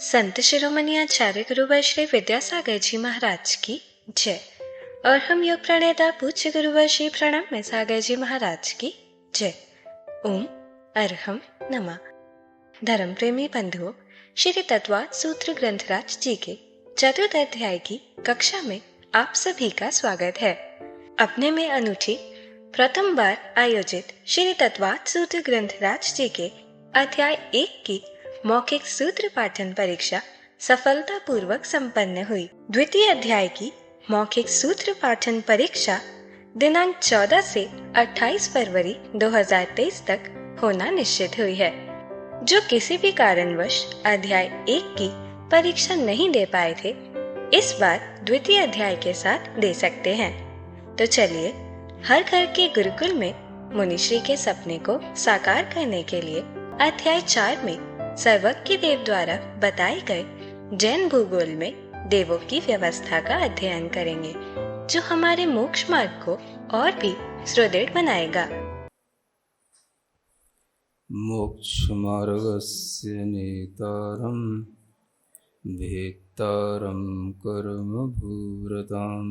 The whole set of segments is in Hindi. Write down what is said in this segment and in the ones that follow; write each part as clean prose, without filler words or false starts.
संत शिरोमणि आचार्य गुरुवर श्री विद्यासागर जी महाराज की जय। और हम योग प्रणेता पूज्य गुरुवर श्री प्रणब में सागर जी महाराज की जय। ओम अरहम नमः। धर्म प्रेमी बंधुओं, श्री तत्वात् सूत्र ग्रंथराज जी के चतुर्थ अध्याय की कक्षा में आप सभी का स्वागत है। अपने में अनूठी प्रथम बार आयोजित श्री तत्वात् सूत्र ग्रंथराज जी के अध्याय 1 की मौखिक सूत्र पाठन परीक्षा सफलतापूर्वक संपन्न हुई। द्वितीय अध्याय की मौखिक सूत्र पाठन परीक्षा दिनांक 14 से 28 फरवरी 2023 तक होना निश्चित हुई है। जो किसी भी कारणवश अध्याय 1 की परीक्षा नहीं दे पाए थे, इस बार द्वितीय अध्याय के साथ दे सकते हैं। तो चलिए, हर घर के गुरुकुल में मुनिश्री के सपने को साकार करने के लिए अध्याय 4 में सर्वज्ञ देव द्वारा बताए गए जैन भूगोल में देवों की व्यवस्था का अध्ययन करेंगे, जो हमारे मोक्ष मार्ग को और भी सुदृढ़ बनाएगा। मोक्ष मार्गस्य नेतारं भेत्तारं कर्मभूरतां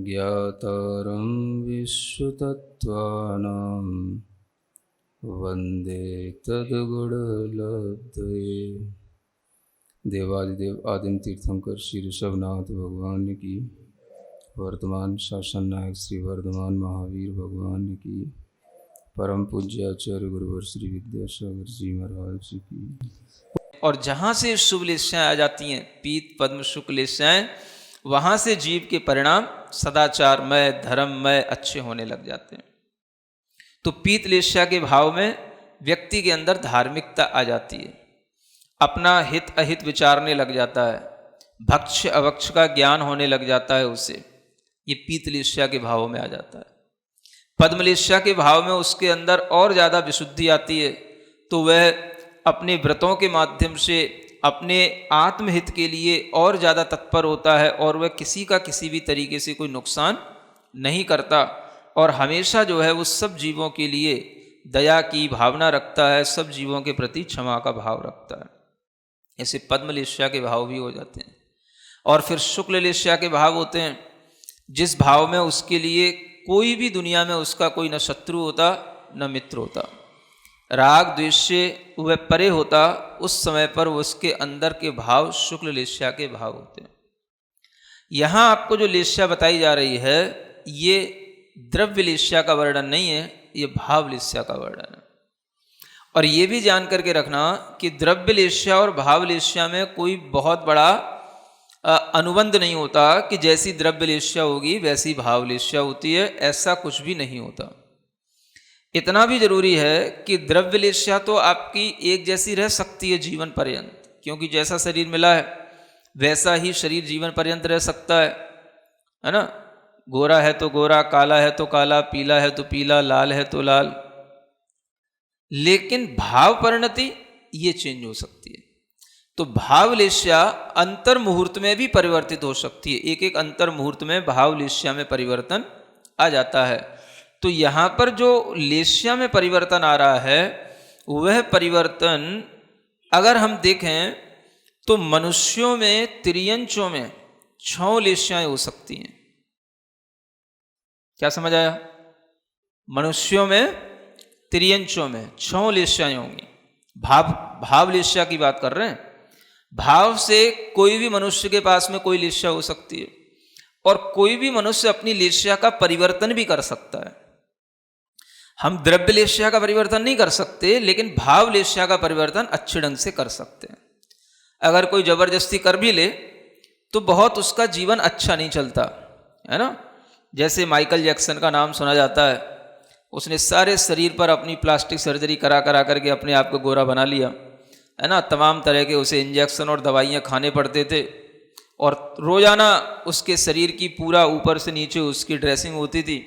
ज्ञातारं विश्वतत्त्वानां वंदे तद्गुणलब्धये। देवादिदेव आदिम तीर्थंकर श्री ऋषभनाथ भगवान की, वर्तमान शासन नायक श्री वर्धमान महावीर भगवान की, परम पूज्य आचार्य गुरुवर श्री विद्यासागर जी महाराज की। और जहाँ से शुभ लेशाएँ आ जाती हैं, पीत पद्म शुक्ल लेशाएँ, वहाँ से जीव के परिणाम सदाचारमय धर्ममय अच्छे होने लग जाते हैं। तो पीत लेशा के भाव में व्यक्ति के अंदर धार्मिकता आ जाती है, अपना हित अहित विचारने लग जाता है, भक्ष अभक्ष का ज्ञान होने लग जाता है उसे। ये पीत लेशा के भाव में आ जाता है। पद्म लेशा के भाव में उसके अंदर और ज़्यादा विशुद्धि आती है, तो वह अपने व्रतों के माध्यम से अपने आत्महित के लिए और ज़्यादा तत्पर होता है, और वह किसी का किसी भी तरीके से कोई नुकसान नहीं करता, और हमेशा जो है वो सब जीवों के लिए दया की भावना रखता है, सब जीवों के प्रति क्षमा का भाव रखता है। ऐसे पद्म लेशा के भाव भी हो जाते हैं। और फिर शुक्ल लेशा के भाव होते हैं, जिस भाव में उसके लिए कोई भी दुनिया में उसका कोई न शत्रु होता न मित्र होता, राग द्वेष से वह परे होता, उस समय पर उसके अंदर के भाव शुक्ल लेशा के भाव होते हैं। यहाँ आपको जो लेशा बताई जा रही है, ये द्रव्य लेशा का वर्णन नहीं है, ये भाव लेशा का वर्णन है। और ये भी जान करके रखना कि द्रव्य लेशा और भाव लेशा में कोई बहुत बड़ा अनुबंध नहीं होता कि जैसी द्रव्य लेशा होगी वैसी भाव लेशा होती है, ऐसा कुछ भी नहीं होता। इतना भी जरूरी है कि द्रव्य लेशा तो आपकी एक जैसी रह सकती है जीवन पर्यंत, क्योंकि जैसा शरीर मिला है वैसा ही शरीर जीवन पर्यंत रह सकता है ना। गोरा है तो गोरा, काला है तो काला, पीला है तो पीला, लाल है तो लाल। लेकिन भाव परिणति ये चेंज हो सकती है। तो भाव लेशा अंतर मुहूर्त में भी परिवर्तित हो सकती है। एक एक अंतर मुहूर्त में भाव लेशा में परिवर्तन आ जाता है। तो यहाँ पर जो लेशा में परिवर्तन आ रहा है, वह परिवर्तन अगर हम देखें तो मनुष्यों में तिर्यंचों में 6 लेशाएं हो सकती हैं। क्या समझ आया? मनुष्यों में तिर्यंचों में 6 लेशाएं होंगी। भाव लेशा की बात कर रहे हैं। भाव से कोई भी मनुष्य के पास में कोई लेशा हो सकती है, और कोई भी मनुष्य अपनी लेशा का परिवर्तन भी कर सकता है। हम द्रव्य लेशा का परिवर्तन नहीं कर सकते, लेकिन भाव लेशा का परिवर्तन अच्छे ढंग से कर सकते हैं। अगर कोई जबरदस्ती कर भी ले तो बहुत उसका जीवन अच्छा नहीं चलता, है ना। जैसे माइकल जैक्सन का नाम सुना जाता है, उसने सारे शरीर पर अपनी प्लास्टिक सर्जरी करा करके अपने आप को गोरा बना लिया, है ना। तमाम तरह के उसे इंजेक्शन और दवाइयाँ खाने पड़ते थे, और रोजाना उसके शरीर की पूरा ऊपर से नीचे उसकी ड्रेसिंग होती थी।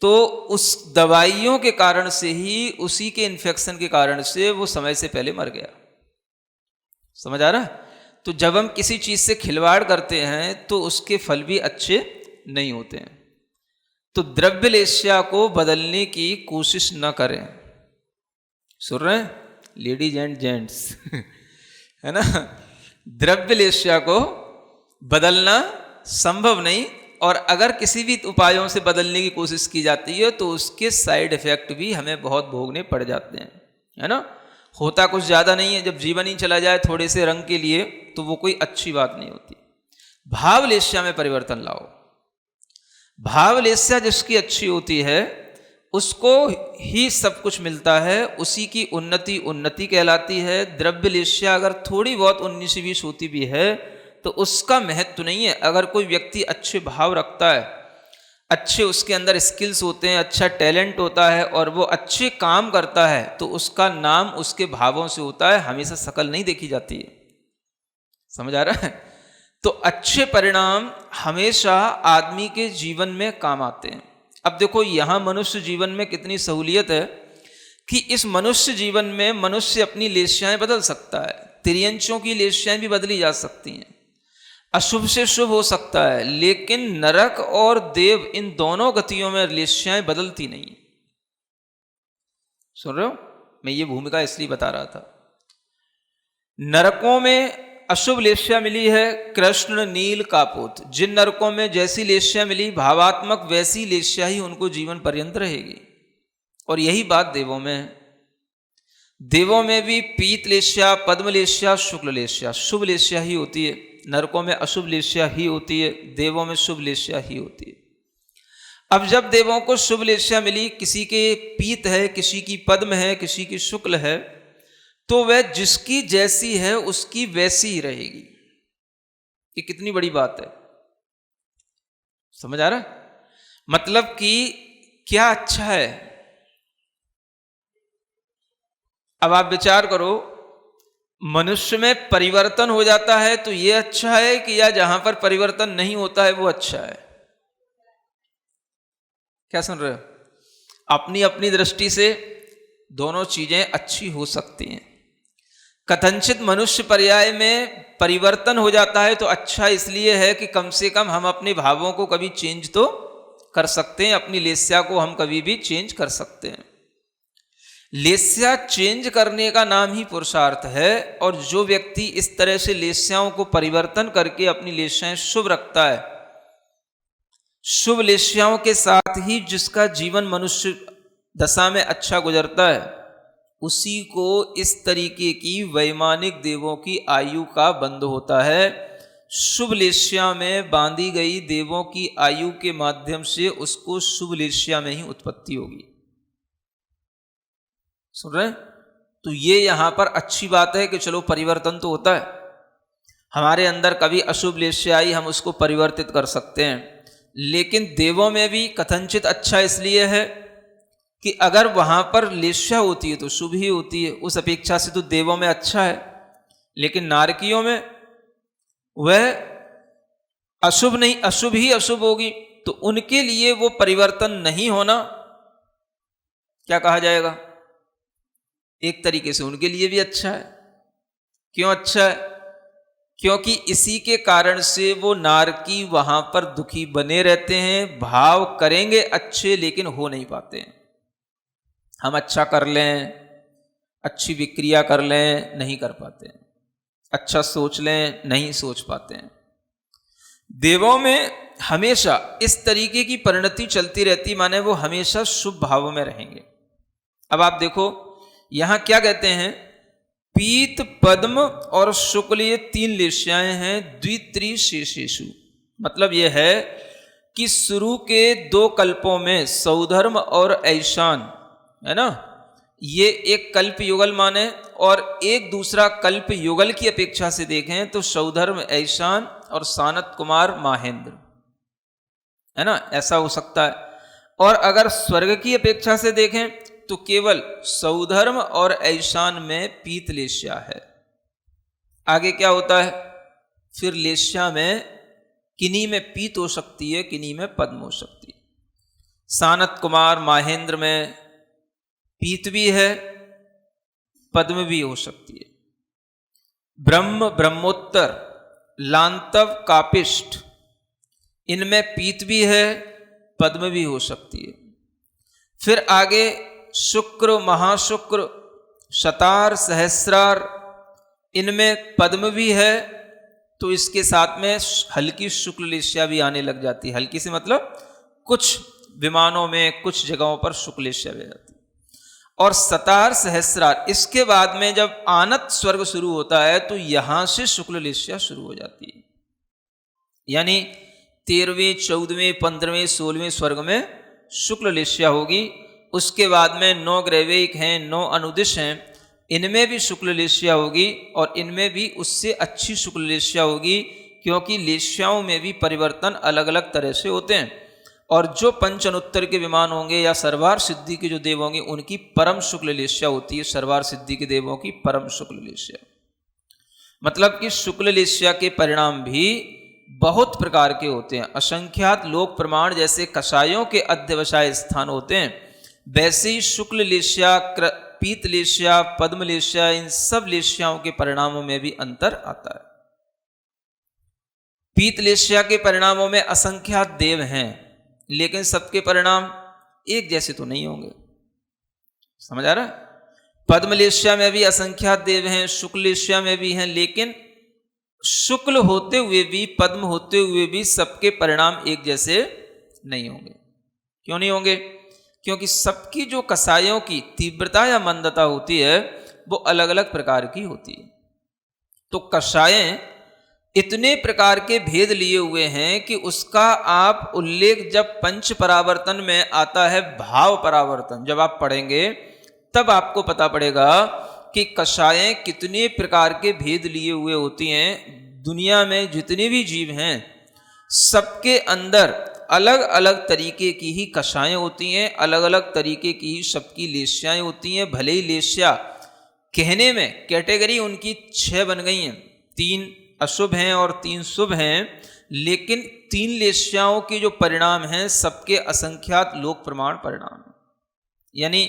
तो उस दवाइयों के कारण से ही, उसी के इन्फेक्शन के कारण से वो समय से पहले मर गया। समझ आ रहा है? तो जब हम किसी चीज़ से खिलवाड़ करते हैं तो उसके फल भी अच्छे नहीं होते हैं। तो द्रव्य लेशा को बदलने की कोशिश न करें। सुन रहे हैं लेडीज एंड जेंट्स? है ना। द्रव्य लेस्या को बदलना संभव नहीं, और अगर किसी भी उपायों से बदलने की कोशिश की जाती है तो उसके साइड इफेक्ट भी हमें बहुत भोगने पड़ जाते हैं, है ना। होता कुछ ज़्यादा नहीं है, जब जीवन ही चला जाए थोड़े से रंग के लिए तो वो कोई अच्छी बात नहीं होती। भावलेस्या में परिवर्तन लाओ। भावलेस्या जिसकी अच्छी होती है उसको ही सब कुछ मिलता है, उसी की उन्नति उन्नति कहलाती है। द्रव्य लेस्या अगर थोड़ी बहुत 19-20 होती भी है तो उसका महत्व नहीं है। अगर कोई व्यक्ति अच्छे भाव रखता है, अच्छे उसके अंदर स्किल्स होते हैं, अच्छा टैलेंट होता है और वो अच्छे काम करता है तो उसका नाम उसके भावों से होता है, हमेशा शकल नहीं देखी जाती है। समझ आ रहा है। तो अच्छे परिणाम हमेशा आदमी के जीवन में काम आते हैं। अब देखो यहाँ मनुष्य जीवन में कितनी सहूलियत है कि इस मनुष्य जीवन में मनुष्य अपनी लेस्याएं बदल सकता है। तिर्यंचों की लेस्याएं भी बदली जा सकती हैं, अशुभ से शुभ हो सकता है, लेकिन नरक और देव इन दोनों गतियों में लेस्याएं बदलती नहीं। सुन रहे हो, मैं ये भूमिका इसलिए बता रहा था। नरकों में अशुभ लेस्या मिली है कृष्ण नील कापोत। जिन नरकों में जैसी लेस्या मिली भावात्मक वैसी लेस्या ही उनको जीवन पर्यंत रहेगी। और यही बात देवों में है। देवों में भी पीत लेस्या, पद्म लेस्या, शुक्ल लेस्या, शुभ लेस्या ही होती है। नरकों में अशुभ लेस्या ही होती है, देवों में शुभ लेस्या ही होती है। अब जब देवों को शुभ लेस्या मिली, किसी के पीत है, किसी की पद्म है, किसी की शुक्ल है, तो वह जिसकी जैसी है उसकी वैसी ही रहेगी। ये कितनी बड़ी बात है, समझ आ रहा है। मतलब कि क्या अच्छा है। अब आप विचार करो, मनुष्य में परिवर्तन हो जाता है तो ये अच्छा है कि या जहां पर परिवर्तन नहीं होता है वो अच्छा है। क्या सुन रहे हो। अपनी अपनी दृष्टि से दोनों चीजें अच्छी हो सकती हैं। कथनचित मनुष्य पर्याय में परिवर्तन हो जाता है तो अच्छा इसलिए है कि कम से कम हम अपने भावों को कभी चेंज तो कर सकते हैं, अपनी लेस्या को हम कभी भी चेंज कर सकते हैं। लेस्या चेंज करने का नाम ही पुरुषार्थ है। और जो व्यक्ति इस तरह से लेस्याओं को परिवर्तन करके अपनी लेस्याएं शुभ रखता है, शुभ लेस्याओं के साथ ही जिसका जीवन मनुष्य दशा में अच्छा गुजरता है, उसी को इस तरीके की वैमानिक देवों की आयु का बंध होता है। शुभ लेस्या में बांधी गई देवों की आयु के माध्यम से उसको शुभ लेस्या में ही उत्पत्ति होगी। सुन रहे हैं। तो ये यहां पर अच्छी बात है कि चलो परिवर्तन तो होता है। हमारे अंदर कभी अशुभ लेस्या आई, हम उसको परिवर्तित कर सकते हैं। लेकिन देवों में भी कथनचित अच्छा इसलिए है कि अगर वहां पर लेस्या होती है तो शुभ ही होती है, उस अपेक्षा से तो देवों में अच्छा है। लेकिन नारकियों में वह अशुभ नहीं, अशुभ ही अशुभ होगी, तो उनके लिए वो परिवर्तन नहीं होना क्या कहा जाएगा, एक तरीके से उनके लिए भी अच्छा है। क्यों अच्छा है? क्योंकि इसी के कारण से वो नारकी वहां पर दुखी बने रहते हैं। भाव करेंगे अच्छे लेकिन हो नहीं पाते हैं। हम अच्छा कर लें, अच्छी विक्रिया कर लें, नहीं कर पाते हैं। अच्छा सोच लें, नहीं सोच पाते हैं। देवों में हमेशा इस तरीके की परिणति चलती रहती, माने वो हमेशा शुभ भावों में रहेंगे। अब आप देखो यहां क्या कहते हैं, पीत पद्म और शुक्ल ये 3 लेस्याएं हैं द्वित्री शेषेषु। मतलब यह है कि शुरू के 2 कल्पों में सौधर्म और ऐशान, है ना, ये एक कल्प युगल माने, और एक दूसरा कल्प युगल की अपेक्षा से देखें तो सौधर्म ऐशान और सानत कुमार माहेंद्र, है ना, ऐसा हो सकता है। और अगर स्वर्ग की अपेक्षा से देखें तो केवल सौधर्म और ऐशान में पीत लेस्या है। आगे क्या होता है, फिर लेस्या में किन्हीं में पीत हो सकती है, किन्हीं में पद्म हो सकती है। सानत कुमार माहेंद्र में पीत भी है, पद्म भी हो सकती है। ब्रह्म ब्रह्मोत्तर लांतव कापिष्ठ, इनमें पीत भी है, पद्म भी हो सकती है। फिर आगे शुक्र महाशुक्र शतार सहस्रार इनमें पद्म भी है, तो इसके साथ में हल्की शुक्ल लेस्या भी आने लग जाती है। हल्की से मतलब कुछ विमानों में, कुछ जगहों पर शुक्ल लेस्या भी जाती है। और सतार सहस्रार, इसके बाद में जब आनत स्वर्ग शुरू होता है तो यहां से शुक्ल लेस्या शुरू हो जाती है। यानी 13वें, 14वें, 15वें, 16वें स्वर्ग में शुक्ल लेस्या होगी। उसके बाद में 9 ग्रैविक हैं, 9 अनुदिश हैं, इनमें भी शुक्ल लेस्या होगी और इनमें भी उससे अच्छी शुक्ल लेस्या होगी, क्योंकि लेस्याओं में भी परिवर्तन अलग अलग तरह से होते हैं। और जो पंचनोत्तर के विमान होंगे या सर्वार सिद्धि के जो देव होंगे उनकी परम शुक्ल लेस्या होती है। सर्वार सिद्धि के देवों की परम शुक्ल लेस्या, मतलब कि शुक्ल लेस्या के परिणाम भी बहुत प्रकार के होते हैं। असंख्यात लोक प्रमाण जैसे कषायों के अध्यवसाय स्थान होते हैं, वैसे ही शुक्ल लेस्या, पीत लेस्या, पद्म लेस्या, इन सब लेस्याओं के परिणामों में भी अंतर आता है। पीत लेस्या के परिणामों में असंख्यात देव हैं, लेकिन सबके परिणाम एक जैसे तो नहीं होंगे। समझ आ रहा है? पद्म लेस्या में भी असंख्यात देव हैं, शुक्ल लेस्या में भी हैं, लेकिन शुक्ल होते हुए भी, पद्म होते हुए भी सबके परिणाम एक जैसे नहीं होंगे। क्यों नहीं होंगे? क्योंकि सबकी जो कसायों की तीव्रता या मंदता होती है वो अलग अलग प्रकार की होती है। तो कषायें इतने प्रकार के भेद लिए हुए हैं कि उसका आप उल्लेख जब पंच परावर्तन में आता है, भाव परावर्तन जब आप पढ़ेंगे तब आपको पता पड़ेगा कि कषायें कितने प्रकार के भेद लिए हुए होती हैं। दुनिया में जितने भी जीव हैं सबके अंदर अलग अलग तरीके की ही कषायें होती हैं, अलग अलग तरीके की ही सबकी लेस्याएं होती हैं। भले ही लेस्या कहने में कैटेगरी उनकी 6 बन गई हैं, 3 अशुभ हैं और 3 शुभ हैं, लेकिन 3 लेस्याओं के जो परिणाम हैं सबके असंख्यात लोक प्रमाण परिणाम। यानी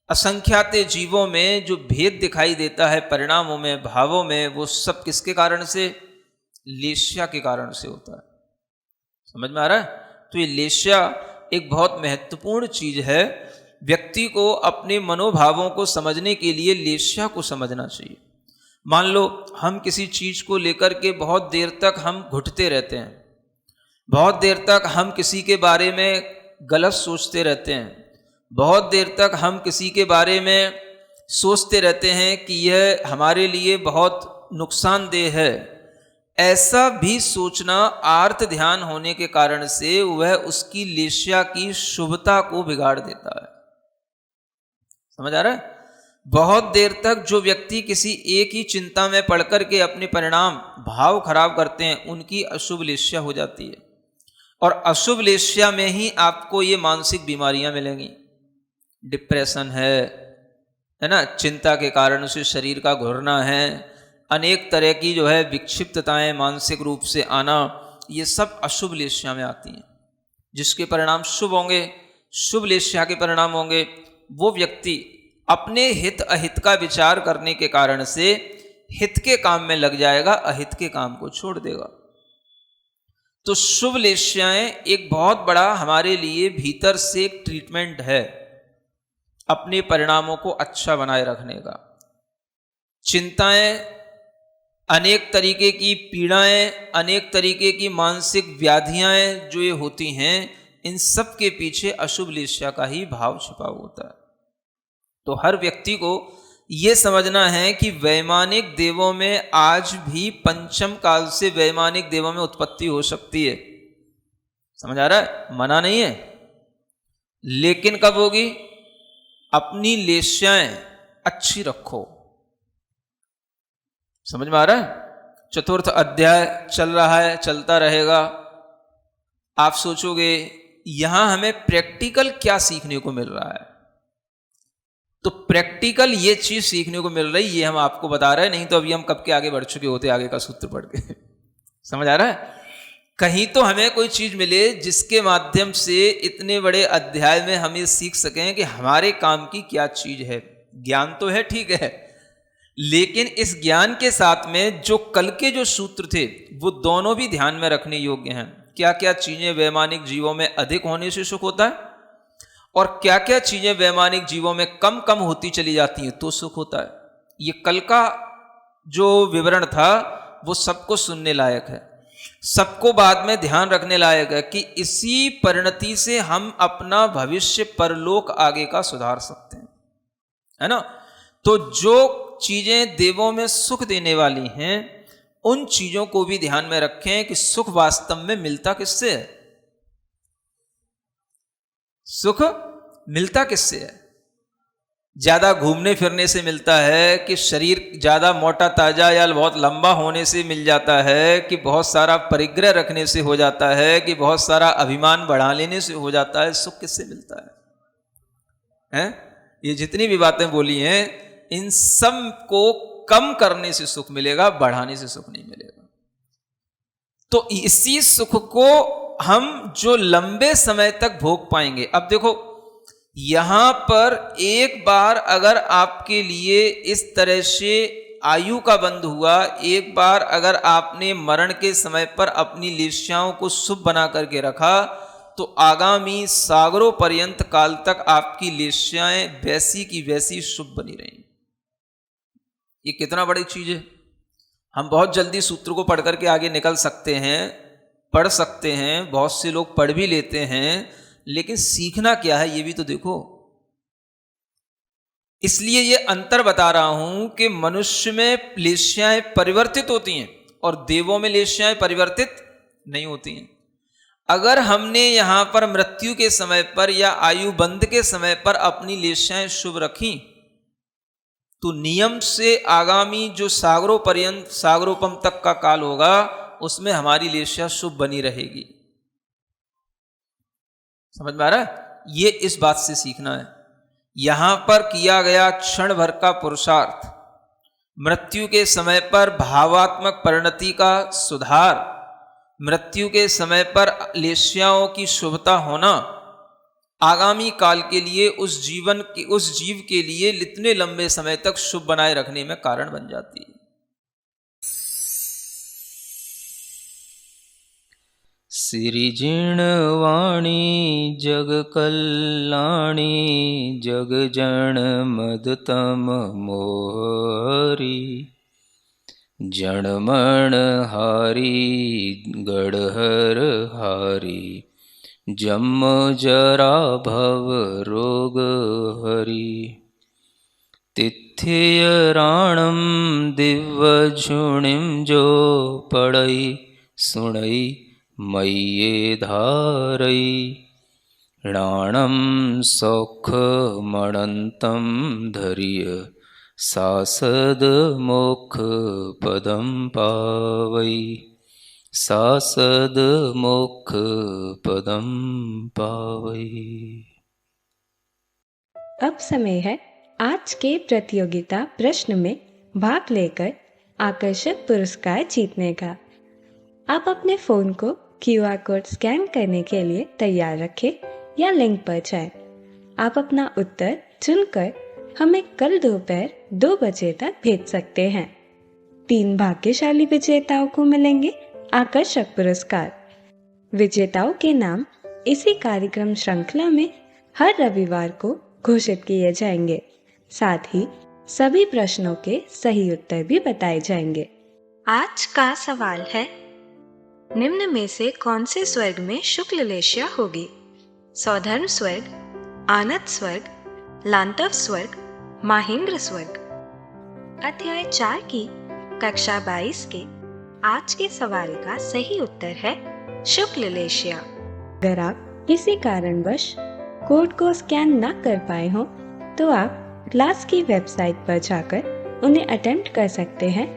असंख्यात जीवों में जो भेद दिखाई देता है परिणामों में, भावों में, वो सब किसके कारण से? लेस्या के कारण से होता है। समझ में आ रहा है? तो ये लेस्या एक बहुत महत्वपूर्ण चीज है। व्यक्ति को अपने मनोभावों को समझने के लिए लेस्या को समझना चाहिए। मान लो हम किसी चीज को लेकर के बहुत देर तक हम घुटते रहते हैं, बहुत देर तक हम किसी के बारे में गलत सोचते रहते हैं, बहुत देर तक हम किसी के बारे में सोचते रहते हैं कि यह हमारे लिए बहुत नुकसानदेह है। ऐसा भी सोचना आर्त ध्यान होने के कारण से वह उसकी लेस्या की शुभता को बिगाड़ देता है। समझ आ रहा है? बहुत देर तक जो व्यक्ति किसी एक ही चिंता में पड़ कर के अपने परिणाम, भाव खराब करते हैं, उनकी अशुभ लेस्या हो जाती है। और अशुभ लेस्या में ही आपको ये मानसिक बीमारियां मिलेंगी। डिप्रेशन है ना, चिंता के कारण से शरीर का घुरना है, अनेक तरह की जो है विक्षिप्तताएं मानसिक रूप से आना, ये सब अशुभ लेस्या में आती हैं। जिसके परिणाम शुभ होंगे, शुभ लेस्या के परिणाम होंगे, वो व्यक्ति अपने हित अहित का विचार करने के कारण से हित के काम में लग जाएगा, अहित के काम को छोड़ देगा। तो शुभ लेस्याएं एक बहुत बड़ा हमारे लिए भीतर से एक ट्रीटमेंट है अपने परिणामों को अच्छा बनाए रखने का। चिंताएं, अनेक तरीके की पीड़ाएं, अनेक तरीके की मानसिक व्याधियां जो ये होती हैं, इन सब के पीछे अशुभ लेस्या का ही भाव छिपा होता है। तो हर व्यक्ति को ये समझना है कि वैमानिक देवों में आज भी पंचम काल से वैमानिक देवों में उत्पत्ति हो सकती है। समझ आ रहा है? मना नहीं है, लेकिन कब होगी? अपनी लेस्याएं अच्छी रखो। समझ में आ रहा है? चतुर्थ अध्याय चल रहा है, चलता रहेगा। आप सोचोगे यहां हमें प्रैक्टिकल क्या सीखने को मिल रहा है, तो प्रैक्टिकल ये चीज सीखने को मिल रही, ये हम आपको बता रहे हैं, नहीं तो अभी हम कब के आगे बढ़ चुके होते आगे का सूत्र पढ़ के। समझ आ रहा है? कहीं तो हमें कोई चीज मिले जिसके माध्यम से इतने बड़े अध्याय में हम ये सीख सकें कि हमारे काम की क्या चीज है। ज्ञान तो है, ठीक है, लेकिन इस ज्ञान के साथ में जो कल के जो सूत्र थे वो दोनों भी ध्यान में रखने योग्य हैं। क्या क्या चीजें वैमानिक जीवों में अधिक होने से सुख होता है और क्या क्या चीजें वैमानिक जीवों में कम कम होती चली जाती हैं तो सुख होता है। ये कल का जो विवरण था वो सबको सुनने लायक है, सबको बाद में ध्यान रखने लायक है कि इसी परिणति से हम अपना भविष्य परलोक आगे का सुधार सकते हैं, है ना। तो जो चीजें देवों में सुख देने वाली हैं उन चीजों को भी ध्यान में रखें कि सुख वास्तव में मिलता किससे है, सुख मिलता किससे है। ज्यादा घूमने फिरने से मिलता है कि शरीर ज्यादा मोटा ताजा या बहुत लंबा होने से मिल जाता है कि बहुत सारा परिग्रह रखने से हो जाता है कि बहुत सारा अभिमान बढ़ा लेने से हो जाता है। सुख किससे मिलता है? ये जितनी भी बातें बोली हैं इन सब को कम करने से सुख मिलेगा, बढ़ाने से सुख नहीं मिलेगा। तो इसी सुख को हम जो लंबे समय तक भोग पाएंगे। अब देखो यहां पर एक बार अगर आपके लिए इस तरह से आयु का बंध हुआ, एक बार अगर आपने मरण के समय पर अपनी लेस्याओं को शुभ बना करके रखा, तो आगामी सागरों पर्यंत काल तक आपकी लेस्याएं वैसी की वैसी शुभ बनी रहेंगी। ये कितना बड़ी चीज है। हम बहुत जल्दी सूत्र को पढ़ करके आगे निकल सकते हैं, पढ़ सकते हैं, बहुत से लोग पढ़ भी लेते हैं, लेकिन सीखना क्या है ये भी तो देखो। इसलिए ये अंतर बता रहा हूं कि मनुष्य में लेस्याएं परिवर्तित होती हैं और देवों में लेस्याएं परिवर्तित नहीं होती हैं। अगर हमने यहां पर मृत्यु के समय पर या आयु बंध के समय पर अपनी लेस्याएं शुभ रखी तो नियम से आगामी जो सागरों पर्यंत सागरोपम तक का काल होगा उसमें हमारी लेस्या शुभ बनी रहेगी। समझ में आ रहा है? ये इस बात से सीखना है। यहां पर किया गया क्षण भर का पुरुषार्थ, मृत्यु के समय पर भावात्मक परिणति का सुधार, मृत्यु के समय पर लेस्याओं की शुभता होना, आगामी काल के लिए उस जीव के लिए इतने लंबे समय तक शुभ बनाए रखने में कारण बन जाती है। सिरिजिणवाणी जग कल्याणी जग जन मदतम मोहरी जणमण हारी गढ़हर हारी जम जरा भव रोग हरि तिथ्य राणम दिव्य झुणिम जो पड़ई सुणई मय्ये धारई राणम सौख मणंतम धर्य सासद मोक्ष पदम पावई सासद मोक्ष पदम पावई। अब समय है आज के प्रतियोगिता प्रश्न में भाग लेकर आकर्षक पुरस्कार जीतने का। आप अपने फोन को QR कोड स्कैन करने के लिए तैयार रखें या लिंक पर जाएं। आप अपना उत्तर चुनकर हमें कल दोपहर 2 बजे तक भेज सकते हैं। 3 भाग्यशाली विजेताओं को मिलेंगे आकर्षक पुरस्कार। विजेताओं के नाम इसी कार्यक्रम श्रृंखला में हर रविवार को घोषित किए जाएंगे। साथ ही सभी प्रश्नों के सही उत्तर भी बताए जाएंगे। आज का सवाल है, निम्न में से कौन से स्वर्ग में शुक्ल लेस्या होगी? सौधर्म स्वर्ग, आनत स्वर्ग, लांतव स्वर्ग, माहेंद्र स्वर्ग। अध्याय 4 की कक्षा 22 के आज के सवाल का सही उत्तर है शुक्ल लेस्या। अगर आप किसी कारणवश कोड को स्कैन न कर पाए हो तो आप क्लास की वेबसाइट पर जाकर उन्हें अटेम्प्ट कर सकते हैं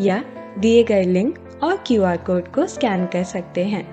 या दिए गए लिंक और QR कोड को स्कैन कर सकते हैं।